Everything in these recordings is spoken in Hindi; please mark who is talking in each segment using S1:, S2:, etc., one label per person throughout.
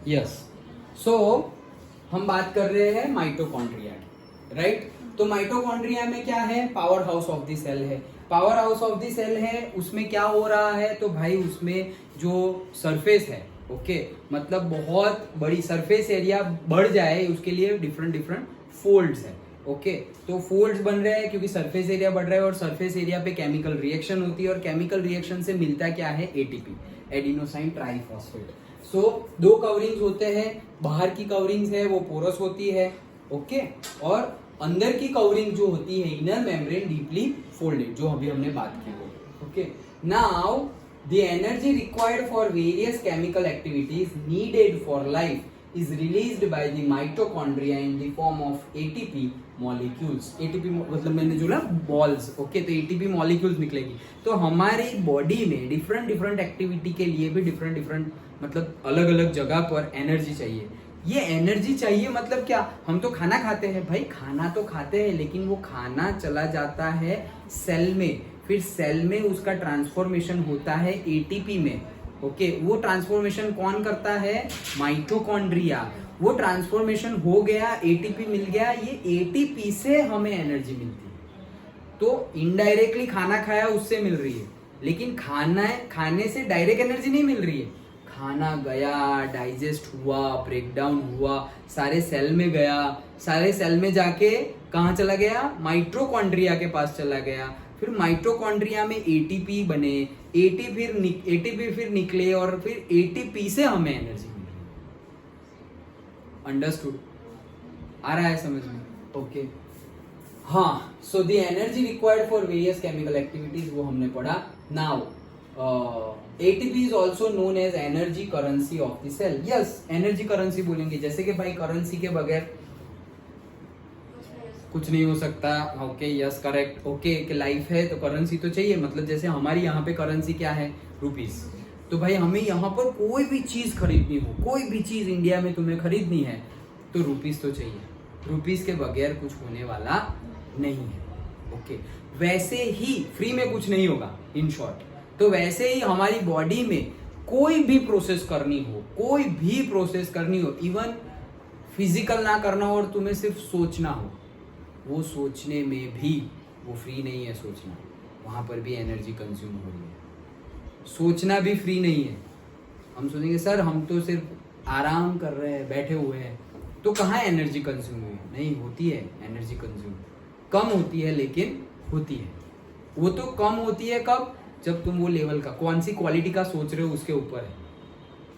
S1: यस। सो हम बात कर रहे हैं माइटोकॉन्ड्रिया की, राइट। तो माइटोकॉन्ड्रिया में क्या है, power house of the cell है। Power house of the cell है, उसमें क्या हो रहा है, तो भाई उसमें जो सरफेस है, ओके, मतलब बहुत बड़ी सरफेस एरिया बढ़ जाए उसके लिए डिफरेंट डिफरेंट फोल्ड्स है, ओके। तो फोल्ड्स बन रहे हैं क्योंकि सरफेस एरिया बढ़ रहा है और सरफेस एरिया पे केमिकल रिएक्शन होती है और केमिकल रिएक्शन से मिलता क्या है, एटीपी, एडिनोसाइन ट्राइफॉस्फेट। सो दो कवरिंग्स होते हैं, बाहर की कवरिंग्स है वो पोरस होती है, ओके, और अंदर की कवरिंग जो होती है इनर मेम्ब्रेन डीपली फोल्डेड, जो अभी हमने बात की वो, okay. Now the energy required for various chemical activities needed for life is released by the mitochondria in the form of ATP molecules। ATP मतलब मैंने जो ना बॉल्स, ओके, तो ATP molecules निकलेगी। तो हमारी बॉडी में डिफरेंट डिफरेंट एक्टिविटी के लिए भी डिफरेंट डिफरेंट मतलब अलग अलग जगह पर एनर्जी चाहिए। ये एनर्जी चाहिए मतलब क्या, हम तो खाना खाते हैं भाई, खाना तो खाते हैं, लेकिन वो खाना चला जाता है सेल में, फिर सेल में उसका ट्रांसफॉर्मेशन होता है एटीपी में, ओके। वो ट्रांसफॉर्मेशन कौन करता है, माइटोकॉन्ड्रिया। वो ट्रांसफॉर्मेशन हो गया, एटीपी मिल गया, ये एटीपी से हमें एनर्जी मिलती है। तो इनडायरेक्टली खाना खाया उससे मिल रही है, लेकिन खाने से डायरेक्ट एनर्जी नहीं मिल रही है। खाना गया, डाइजेस्ट हुआ, ब्रेकडाउन हुआ, सारे सेल में गया, सारे सेल में जाके कहाँ चला गया, माइटोकॉन्ड्रिया के पास चला गया, फिर माइटोकॉन्ड्रिया में एटीपी बने, एटीपी फिर निकले और फिर एटीपी से हमें एनर्जी मिली। अंडरस्टूड? आ रहा है समझ में? ओके, हाँ। So the energy required for various chemical activities वो हमने पढ़ा। Now ATP is also known as energy currency of the cell. Yes, energy currency बोलेंगे, जैसे कि भाई करेंसी के बगैर कुछ नहीं हो सकता, ओके, यस, करेक्ट, ओके, कि लाइफ है तो करेंसी तो चाहिए। मतलब जैसे हमारी यहाँ पे करेंसी क्या है, रुपीस। तो भाई हमें यहाँ पर कोई भी चीज खरीदनी हो, कोई भी चीज इंडिया में तुम्हें खरीदनी है तो रुपीस तो चाहिए, रुपीस के बगैर कुछ होने वाला नहीं है, ओके। वैसे ही फ्री में कुछ नहीं होगा, इन शॉर्ट। तो वैसे ही हमारी बॉडी में कोई भी प्रोसेस करनी हो, कोई भी प्रोसेस करनी हो, इवन फिजिकल ना करना हो और तुम्हें सिर्फ सोचना हो, वो सोचने में भी वो फ्री नहीं है सोचना, वहाँ पर भी एनर्जी कंज्यूम हो रही है। सोचना भी फ्री नहीं है। हम सोचेंगे सर हम तो सिर्फ आराम कर रहे हैं, बैठे हुए हैं, तो कहाँ एनर्जी कंज्यूम हुई? नहीं, होती है एनर्जी कंज्यूम, कम होती है लेकिन होती है। वो तो कम होती है कब, जब तुम वो लेवल का, कौन सी क्वालिटी का सोच रहे हो उसके ऊपर है।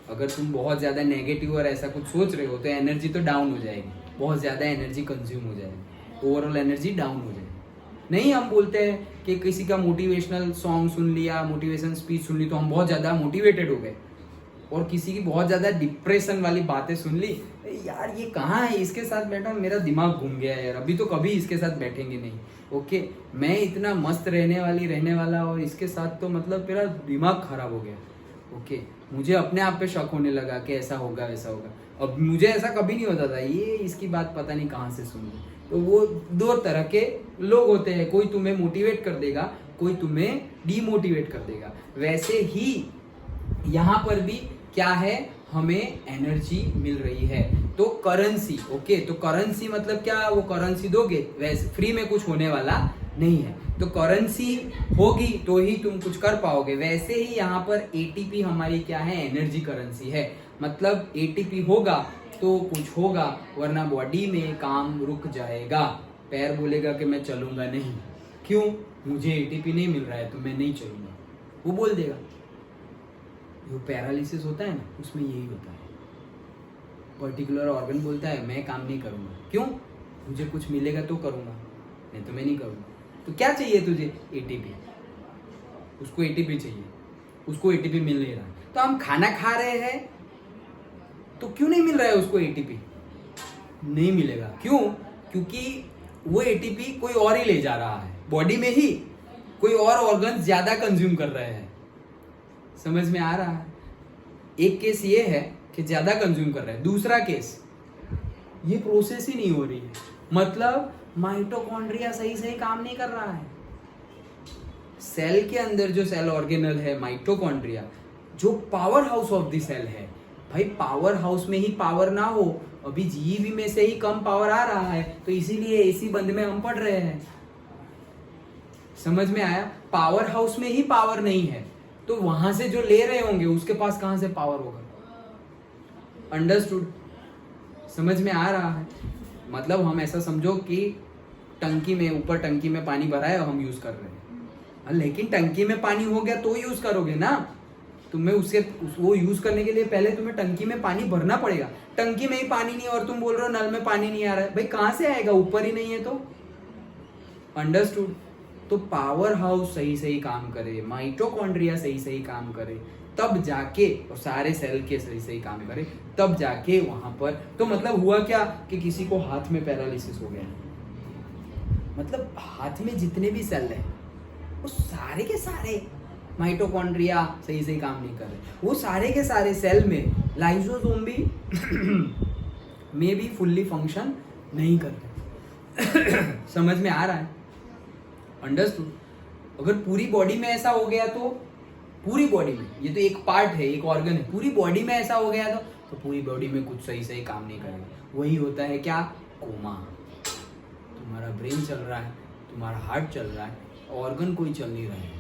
S1: अगर तुम बहुत ज़्यादा नेगेटिव और ऐसा कुछ सोच रहे हो तो एनर्जी तो डाउन हो जाएगी, बहुत ज़्यादा एनर्जी कंज्यूम हो जाएगी, ओवरऑल एनर्जी डाउन हो जाएगी। नहीं, हम बोलते हैं कि किसी का मोटिवेशनल सॉन्ग सुन लिया, मोटिवेशन स्पीच सुन ली तो हम बहुत ज़्यादा मोटिवेटेड हो गए, और किसी की बहुत ज़्यादा डिप्रेशन वाली बातें सुन ली, यार ये कहाँ है, इसके साथ बैठा मेरा दिमाग घूम गया यार, अभी तो कभी इसके साथ बैठेंगे नहीं, ओके। मैं इतना मस्त रहने वाला और इसके साथ तो मतलब मेरा दिमाग खराब हो गया, ओके। मुझे अपने आप पे शक होने लगा कि ऐसा होगा वैसा होगा। अब मुझे ऐसा कभी नहीं होता था, ये इसकी बात पता नहीं कहाँ से सुन ली। तो वो दो तरह के लोग होते हैं, कोई तुम्हें मोटिवेट कर देगा, कोई तुम्हें डीमोटिवेट कर देगा। वैसे ही यहाँ पर भी क्या है, हमें एनर्जी मिल रही है, तो करेंसी, ओके। तो करेंसी मतलब क्या, वो करेंसी दोगे, वैसे फ्री में कुछ होने वाला नहीं है, तो करेंसी होगी तो ही तुम कुछ कर पाओगे। वैसे ही यहाँ पर एटीपी हमारी क्या है, एनर्जी करेंसी है। मतलब एटीपी होगा तो कुछ होगा, वरना बॉडी में काम रुक जाएगा। पैर बोलेगा कि मैं चलूंगा नहीं, क्यों, मुझे एटीपी नहीं मिल रहा है तो मैं नहीं चलूंगा, वो बोल देगा। जो पैरालिसिस होता है ना, उसमें यही होता है, पर्टिकुलर ऑर्गन बोलता है मैं काम नहीं करूंगा, क्यों, मुझे कुछ मिलेगा तो करूंगा, नहीं तो मैं नहीं करूंगा। तो क्या चाहिए तुझे, एटीपी, उसको एटीपी चाहिए, उसको एटीपी मिल नहीं रहा। तो हम खाना खा रहे हैं तो क्यों नहीं मिल रहा है उसको एटीपी, नहीं मिलेगा, क्यों, क्योंकि वो एटीपी कोई और ही ले जा रहा है, बॉडी में ही कोई और ऑर्गन ज्यादा कंज्यूम कर रहे हैं। समझ में आ रहा है? एक केस ये है कि ज्यादा कंज्यूम कर रहा है, दूसरा केस ये प्रोसेस ही नहीं हो रही है, मतलब माइटोकॉन्ड्रिया सही सही काम नहीं कर रहा है। सेल के अंदर जो सेल ऑर्गेनल है माइटोकॉन्ड्रिया, जो power house of the cell है, भाई पावर हाउस में ही पावर ना हो, अभी जीईबी में से ही कम पावर आ रहा है, तो इसीलिए एसी बंद में हम पढ़ रहे हैं। समझ में आया? पावर हाउस में ही पावर नहीं है, तो वहां से जो ले रहे होंगे उसके पास कहां से पावर होगा? अंडरस्टूड? समझ में आ रहा है? मतलब हम ऐसा समझो कि टंकी में, ऊपर टंकी में पानी भरा है और हम यूज कर रहे हैं, लेकिन टंकी में पानी हो गया तो यूज करोगे ना। तुम्हें वो यूज करने के लिए पहले तुम्हें टंकी में पानी भरना पड़ेगा। टंकी में ही पानी नहीं है और तुम बोल रहे हो नल में पानी नहीं आ रहा है, भाई कहां से आएगा? ऊपर ही नहीं है तो। अंडरस्टूड? तो पावर हाउस सही काम करे, माइटोकॉन्ड्रिया सही काम करे, तब जाके, और सारे सेल के सही काम करे, तब जाके वहां पर। तो मतलब हुआ क्या कि किसी को हाथ में पैरालिसिस हो गया, मतलब हाथ में जितने भी सेल है वो सारे के सारे माइटोकॉन्ड्रिया सही काम नहीं कर रहे, वो सारे के सारे सेल में लाइसोसोम भी में भी फुल्ली फंक्शन नहीं कर रहे। समझ में आ रहा है? अंडरस्टूड? अगर पूरी बॉडी में ऐसा हो गया तो, पूरी बॉडी में, ये तो एक पार्ट है, एक ऑर्गन है, पूरी बॉडी में ऐसा हो गया तो पूरी बॉडी में कुछ सही काम नहीं करेगा। वही होता है क्या? कोमा। तुम्हारा ब्रेन चल रहा है, तुम्हारा हार्ट चल रहा है, ऑर्गन कोई चल नहीं रहा है,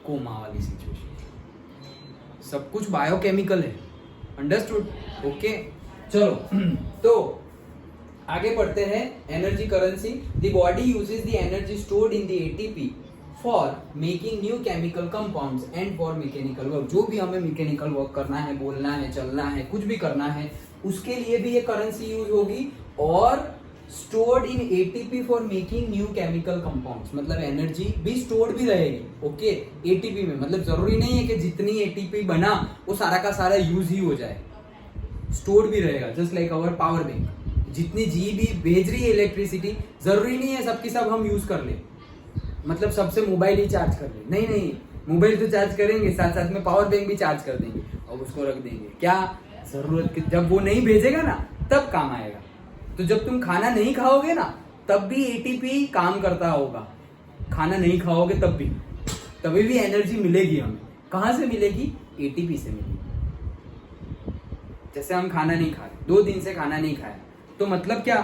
S1: कोमा वाली सिचुएशन। सब कुछ बायोकेमिकल है। अंडरस्टूड? ओके, चलो तो आगे बढ़ते हैं। Energy currency. The body uses the energy stored in the ATP for making new chemical compounds and for mechanical work. जो भी हमें मैकेनिकल वर्क करना है, बोलना है, चलना है, कुछ भी करना है, उसके लिए भी ये करेंसी यूज होगी। और stored in ATP for making new chemical compounds, मतलब एनर्जी भी स्टोर्ड भी रहेगी। ओके, एटीपी में, मतलब जरूरी नहीं है कि जितनी एटीपी बना वो सारा का सारा यूज ही हो जाए, स्टोर्ड भी रहेगा। Just like our power bank, जितनी जीबी भेज रही है इलेक्ट्रिसिटी, जरूरी नहीं है सबकी सब हम यूज कर ले, मतलब सबसे मोबाइल ही चार्ज कर ले। नहीं, मोबाइल तो चार्ज करेंगे, साथ साथ में पावर बैंक भी चार्ज कर देंगे और उसको रख देंगे। क्या जरूरत? जब वो नहीं भेजेगा ना तब काम आएगा। तो जब तुम खाना नहीं खाओगे ना तब भी एटीपी काम करता होगा, खाना नहीं खाओगे तभी भी एनर्जी मिलेगी हमें। कहां से मिलेगी? एटीपी से मिलेगी। जैसे हम खाना नहीं खा रहे, 2 दिन से खाना नहीं खाया, तो मतलब क्या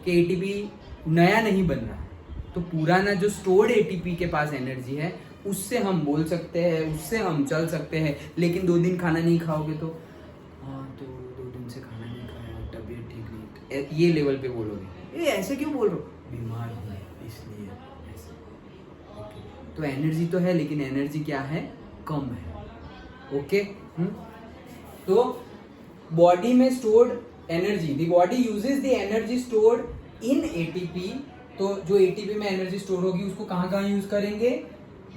S1: कि एटीपी नया नहीं बन रहा है, तो पुराना जो स्टोर्ड एटीपी के पास एनर्जी है उससे हम बोल सकते हैं, उससे हम चल सकते हैं। लेकिन 2 दिन खाना नहीं खाओगे तो हाँ, तो 2 दिन से खाना नहीं खाया, तबीयत ठीक नहीं, ये लेवल पे बोलोगे। ये ऐसे क्यों बोल रहे हो? बीमार हूँ इसलिए ऐसे। ओके, तो एनर्जी तो है, लेकिन एनर्जी क्या है? कम है। ओके, तो बॉडी में stored energy, the body uses the energy stored in ATP. तो जो एटीपी में एनर्जी स्टोर होगी उसको कहाँ यूज करेंगे?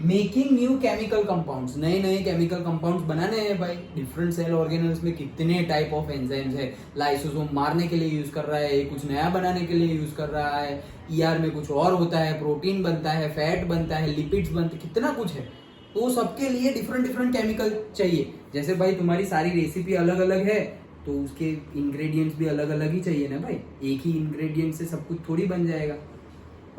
S1: मेकिंग न्यू केमिकल कंपाउंड्स, नए केमिकल कंपाउंड्स बनाने हैं भाई। डिफरेंट सेल ऑर्गेनल्स में कितने टाइप ऑफ एंजाइम्स है, लाइसोसोम मारने के लिए यूज कर रहा है, कुछ नया बनाने के लिए यूज कर रहा है, ईआर में कुछ और होता है, प्रोटीन बनता है, फैट बनता है, लिपिड्स बनते, कितना कुछ है। तो सबके लिए डिफरेंट केमिकल चाहिए। जैसे भाई तुम्हारी सारी रेसिपी अलग अलग है तो उसके इंग्रेडिएंट्स भी अलग अलग ही चाहिए ना भाई, एक ही इंग्रेडिएंट से सब कुछ थोड़ी बन जाएगा।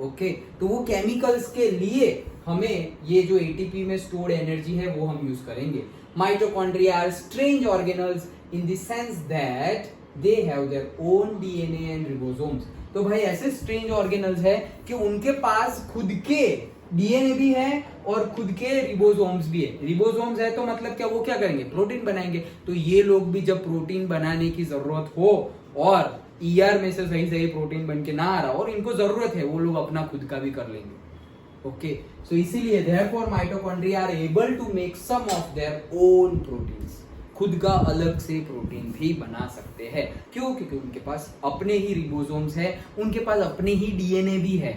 S1: ओके, तो वो केमिकल्स के लिए हमें ये जो एटीपी में स्टोर्ड एनर्जी है वो हम यूज करेंगे। Mitochondria are strange organelles in the sense that they have their own DNA and ribosomes. तो भाई ऐसे स्ट्रेंज ऑर्गेनल्स है कि उनके पास खुद के डीएनए भी है और खुद के रिबोसोम्स भी है। रिबोसोम्स है तो मतलब क्या, वो क्या करेंगे? प्रोटीन बनाएंगे। तो ये लोग भी जब प्रोटीन बनाने की जरूरत हो और ईआर में से सही प्रोटीन बन के ना आ रहा और इनको जरूरत है, वो लोग अपना खुद का भी कर लेंगे। ओके, सो इसीलिए therefore mitochondria are able to make some of their own proteins, खुद का अलग से प्रोटीन भी बना सकते हैं। क्यों? क्योंकि उनके पास अपने ही रिबोसोम्स है, उनके पास अपने ही डीएनए भी है।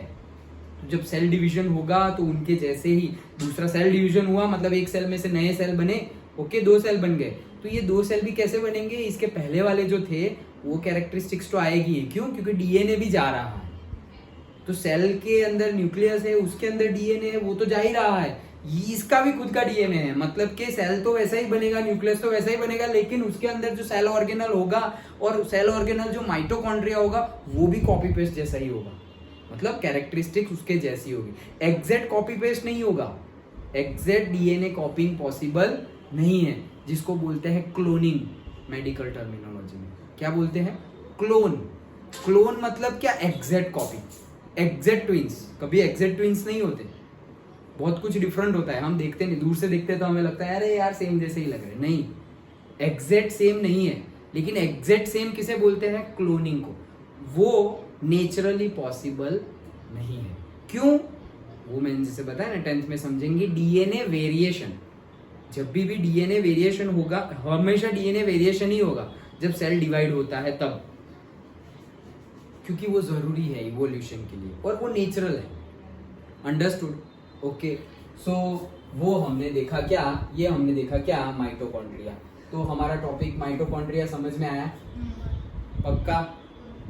S1: तो जब सेल डिवीजन होगा तो उनके जैसे ही दूसरा सेल डिवीजन हुआ, मतलब एक सेल में से नए सेल बने, ओके 2 सेल बन गए, तो ये 2 सेल भी कैसे बनेंगे? इसके पहले वाले जो थे वो कैरेक्टरिस्टिक्स तो आएगी। क्यों? क्योंकि डीएनए भी जा रहा है। तो सेल के अंदर न्यूक्लियस है, उसके अंदर डीएनए है, वो तो जा ही रहा है, इसका भी खुद का डीएनए है। मतलब कि सेल तो वैसा ही बनेगा, न्यूक्लियस तो वैसा ही बनेगा, लेकिन उसके अंदर जो सेल ऑर्गेनल होगा और सेल ऑर्गेनल जो माइटोकॉन्ड्रिया होगा वो भी कॉपी पेस्ट जैसा ही होगा, मतलब कैरेक्टरिस्टिक्स उसके जैसी होगी। एग्जैक्ट कॉपी पेस्ट नहीं होगा, एग्जैक्ट डीएनए कॉपिंग पॉसिबल नहीं है, जिसको बोलते हैं क्लोनिंग। मेडिकल टर्मिनोलॉजी में क्या बोलते हैं, क्लोन। क्लोन मतलब क्या, एग्जैक्ट कॉपी, एग्जैक्ट ट्विंस। कभी एग्जैक्ट ट्विंस नहीं होते, बहुत कुछ डिफरेंट होता है। हम देखते नहीं, दूर से देखते हैं तो हमें लगता है अरे यार सेम जैसे ही लग रहे, नहीं, एग्जैक्ट सेम नहीं है। लेकिन एग्जैक्ट सेम किसे बोलते हैं, क्लोनिंग को। वो नेचुरली पॉसिबल नहीं है। क्यों, वो मैंने जैसे बताया ना 10th में समझेंगे। डीएनए वेरिएशन, जब भी डीएनए वेरिएशन होगा, हमेशा डीएनए वेरिएशन ही होगा जब सेल डिवाइड होता है तब, क्योंकि वो जरूरी है इवोल्यूशन के लिए और वो नेचुरल है। अंडरस्टूड? ओके, सो वो हमने देखा क्या, ये हमने देखा क्या, माइटोकॉन्ड्रिया। तो हमारा टॉपिक माइटोकॉन्ड्रिया समझ में आया? पक्का?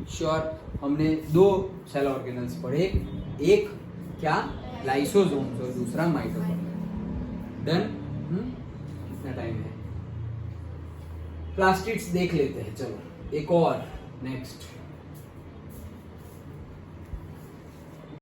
S1: श्योर? हमने 2 सेल ऑर्गेनल्स पढ़े, एक क्या, लाइसोसोम्स, और दूसरा माइटोकॉन्ड्रिया। डन? कितना टाइम है? प्लास्टिड्स देख लेते हैं, चलो एक और, नेक्स्ट